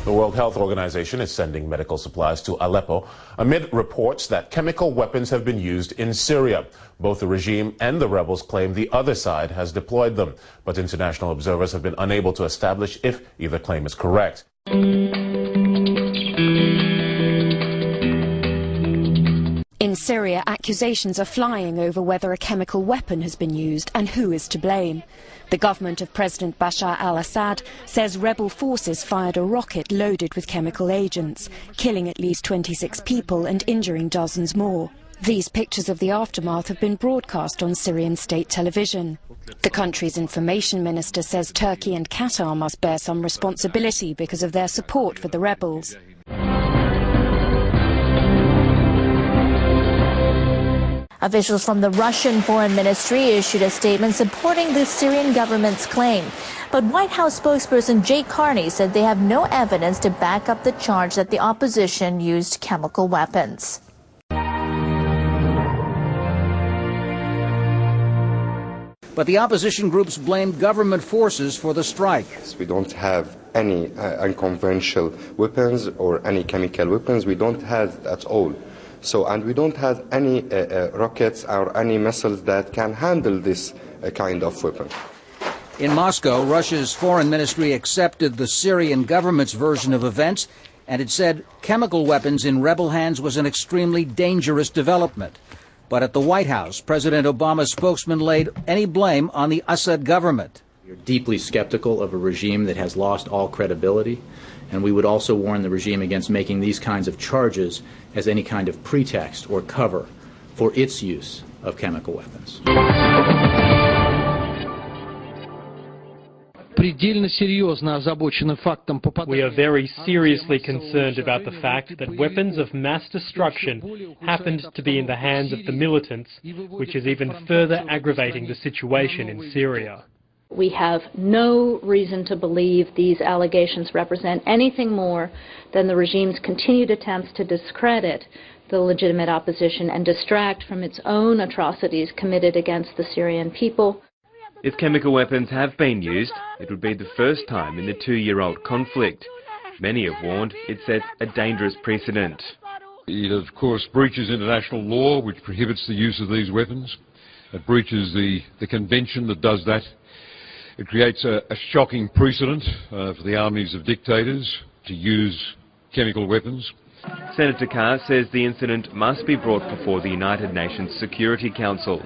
The World Health Organization is sending medical supplies to Aleppo amid reports that chemical weapons have been used in Syria. Both the regime and the rebels claim the other side has deployed them, but international observers have been unable to establish if either claim is correct. In Syria, accusations are flying over whether a chemical weapon has been used and who is to blame. The government of President Bashar al-Assad says rebel forces fired a rocket loaded with chemical agents, killing at least 26 people and injuring dozens more. These pictures of the aftermath have been broadcast on Syrian state television. The country's information minister says Turkey and Qatar must bear some responsibility because of their support for the rebels. Officials from the Russian Foreign Ministry issued a statement supporting the Syrian government's claim. But White House spokesperson Jay Carney said they have no evidence to back up the charge that the opposition used chemical weapons. But the opposition groups blamed government forces for the strike. We don't have any unconventional weapons or any chemical weapons. We don't have at all. And we don't have any rockets or any missiles that can handle this kind of weapon. In Moscow, Russia's foreign ministry accepted the Syrian government's version of events, and it said chemical weapons in rebel hands was an extremely dangerous development. But at the White House, President Obama's spokesman laid any blame on the Assad government. We're deeply skeptical of a regime that has lost all credibility, and we would also warn the regime against making these kinds of charges as any kind of pretext or cover for its use of chemical weapons. We are very seriously concerned about the fact that weapons of mass destruction happened to be in the hands of the militants, which is even further aggravating the situation in Syria. We have no reason to believe these allegations represent anything more than the regime's continued attempts to discredit the legitimate opposition and distract from its own atrocities committed against the Syrian people. If chemical weapons have been used, it would be the first time in the two-year-old conflict. Many have warned it sets a dangerous precedent. It, of course, breaches international law, which prohibits the use of these weapons. It breaches the convention that does that. It creates a shocking precedent for the armies of dictators to use chemical weapons. Senator Carr says the incident must be brought before the United Nations Security Council.